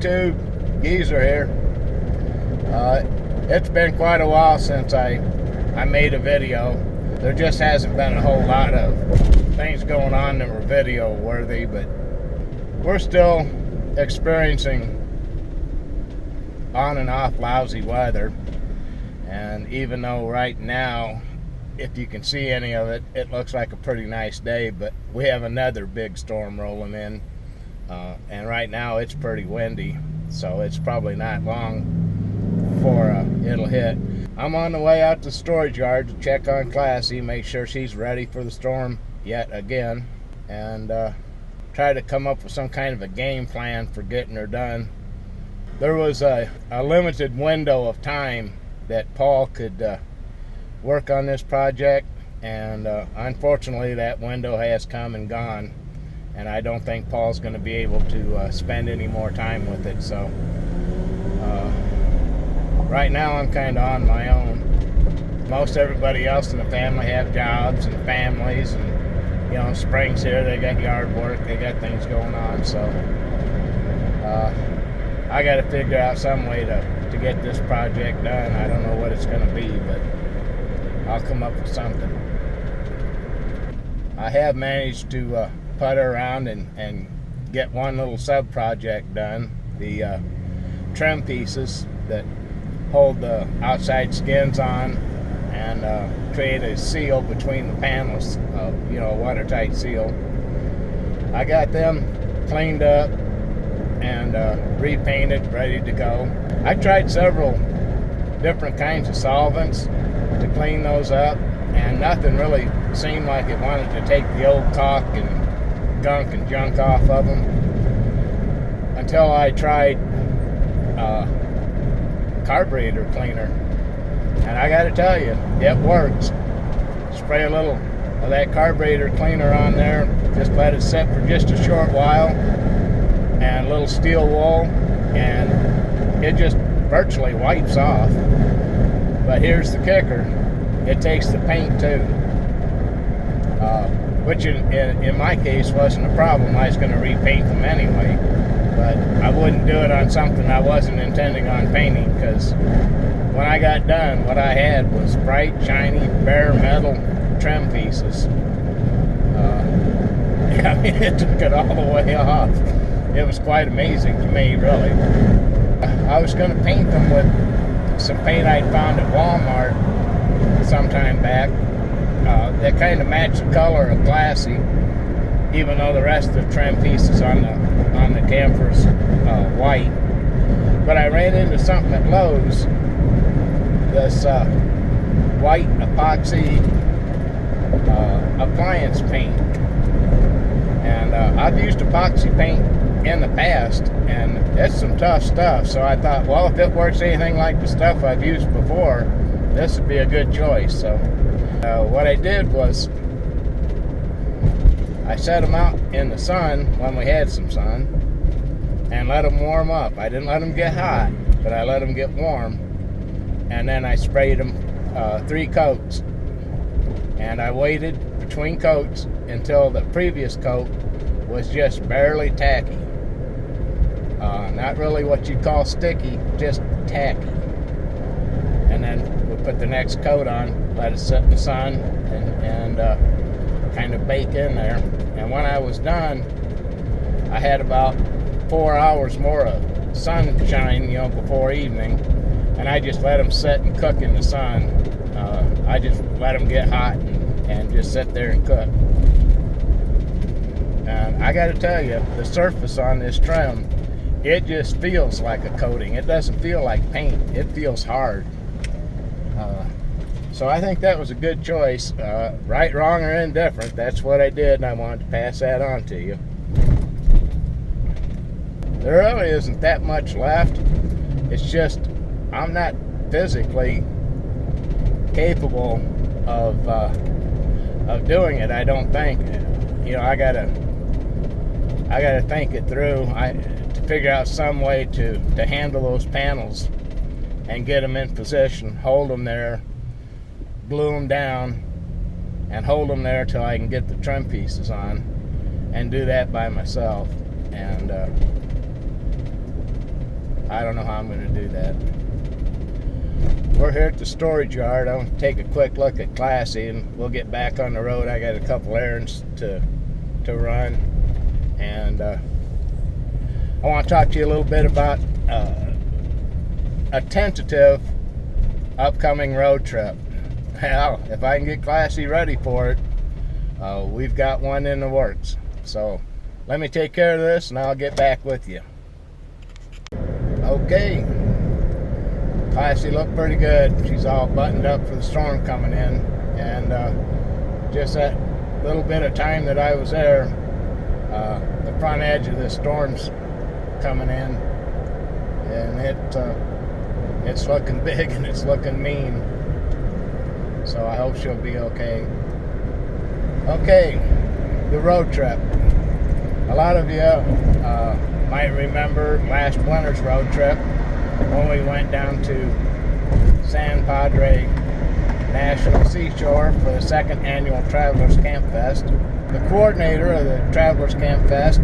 YouTube, Geezer here. It's been quite a while since I made a video. There just hasn't been a whole lot of things going on that were video worthy, but we're still experiencing on and off lousy weather. And even though right now, if you can see any of it, it looks like a pretty nice day, but we have another big storm rolling in. And right now it's pretty windy, so it's probably not long before it'll hit. I'm on the way out to the storage yard to check on Class C, make sure she's ready for the storm yet again, and try to come up with some kind of a game plan for getting her done. There was a limited window of time that Paul could work on this project, and unfortunately that window has come and gone, and I don't think Paul's going to be able to spend any more time with it. So right now I'm kind of on my own. Most everybody else in the family have jobs and families, and you know, spring's here, they got yard work, they got things going on, so I got to figure out some way to get this project done. I don't know what it's going to be, but I'll come up with something. I have managed to putter around and get one little sub-project done. The trim pieces that hold the outside skins on and create a seal between the panels, you know, a watertight seal. I got them cleaned up and repainted, ready to go. I tried several different kinds of solvents to clean those up, and nothing really seemed like it wanted to take the old caulk and gunk and junk off of them, until I tried carburetor cleaner, and I gotta tell you, it works. Spray a little of that carburetor cleaner on there, just let it sit for just a short while, and a little steel wool, and it just virtually wipes off. But here's the kicker, it takes the paint too, which in my case wasn't a problem. I was going to repaint them anyway, but I wouldn't do it on something I wasn't intending on painting, because when I got done, what I had was bright, shiny, bare metal trim pieces. I mean, it took it all the way off. It was quite amazing to me, really. I was going to paint them with some paint I'd found at Walmart some time back that kind of matched the color of Class C, even though the rest of the trim pieces on the camper's white. But I ran into something at Lowe's, this white epoxy appliance paint. And I've used epoxy paint in the past, and it's some tough stuff, so I thought, well, if it works anything like the stuff I've used before, this would be a good choice. So what I did was I set them out in the sun when we had some sun and let them warm up. I didn't let them get hot, but I let them get warm, and then I sprayed them 3 coats, and I waited between coats until the previous coat was just barely tacky. Not really what you'd call sticky, just tacky. And then we put the next coat on, let it sit in the sun, and kind of bake in there. And when I was done, I had about 4 hours more of sunshine, you know, before evening, and I just let them sit and cook in the sun. I just let them get hot and just sit there and cook. And I got to tell you, the surface on this trim, it just feels like a coating. It doesn't feel like paint. It feels hard. So I think that was a good choice. Right, wrong, or indifferent, that's what I did, and I wanted to pass that on to you. There really isn't that much left. It's just I'm not physically capable of doing it, I don't think. You know, I gotta think it through. To figure out some way to handle those panels and get them in position, hold them there, glue them down, and hold them there till I can get the trim pieces on, and do that by myself. And I don't know how I'm going to do that. We're here at the storage yard. I'm going to take a quick look at Class C, and we'll get back on the road. I got a couple errands to run, and I want to talk to you a little bit about a tentative upcoming road trip. Well, if I can get Class C ready for it, we've got one in the works. So let me take care of this, and I'll get back with you. Okay, Class C looked pretty good. She's all buttoned up for the storm coming in, and just that little bit of time that I was there, the front edge of the storm's coming in, and it's looking big and it's looking mean. So I hope she'll be okay. Okay, the road trip. A lot of you might remember last winter's road trip when we went down to San Padre National Seashore for the second annual Travelers Camp Fest. The coordinator of the Travelers Camp Fest,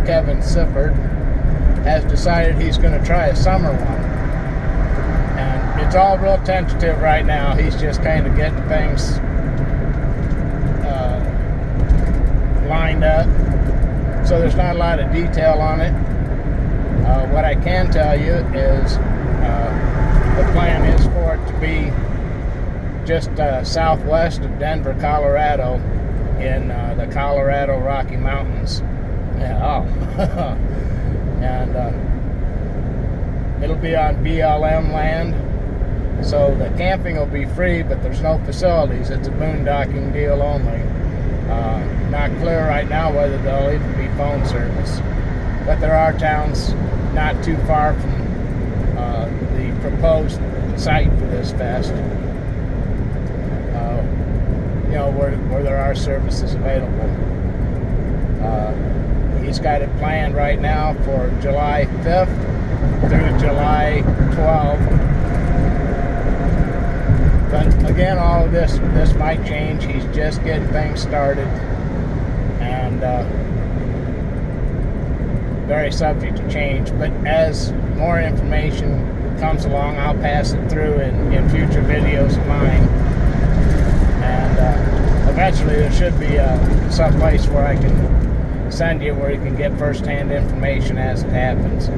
Kevin Sifford, has decided he's going to try a summer one. And it's all real tentative right now. He's just kind of getting things lined up. So there's not a lot of detail on it. What I can tell you is the plan is for it to be just southwest of Denver, Colorado, in the Colorado Rocky Mountains. Yeah, and it'll be on BLM land, so the camping will be free, but there's no facilities. It's a boondocking deal only. Not clear right now whether there'll even be phone service, but there are towns not too far from the proposed site for this fest, where there are services available. He's got it planned right now for July 5th through July 12th. But again, all of this might change. He's just getting things started, and very subject to change. But as more information comes along, I'll pass it through in future videos of mine. And eventually there should be some place where I can send you where you can get first-hand information as it happens.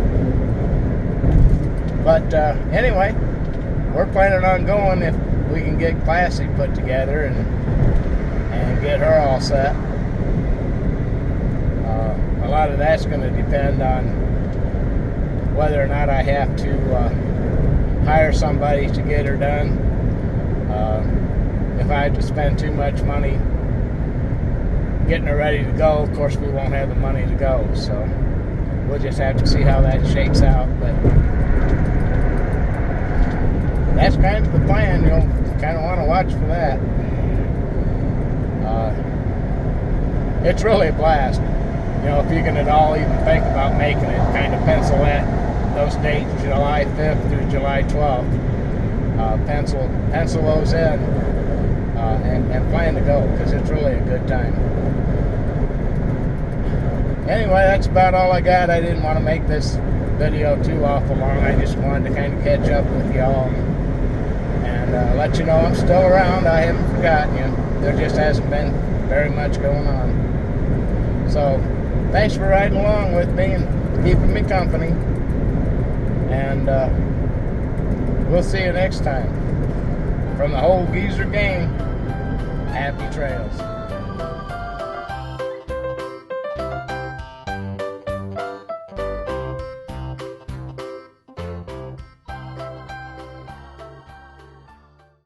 But anyway, we're planning on going if we can get Class C put together and get her all set. A lot of that's going to depend on whether or not I have to hire somebody to get her done. If I have to spend too much money getting her ready to go, of course we won't have the money to go. So we'll just have to see how that shakes out. But that's kind of the plan. You'll kind of want to watch for that. It's really a blast. If you can at all even think about making it, kind of pencil those dates, July 5th through July 12th. Pencil those in and plan to go, because it's really a good time. Anyway, that's about all I got. I didn't want to make this video too awful long. I just wanted to kind of catch up with y'all and let you know I'm still around. I haven't forgotten you. There just hasn't been very much going on. So thanks for riding along with me and keeping me company. And we'll see you next time. From the whole Geezer gang, happy trails.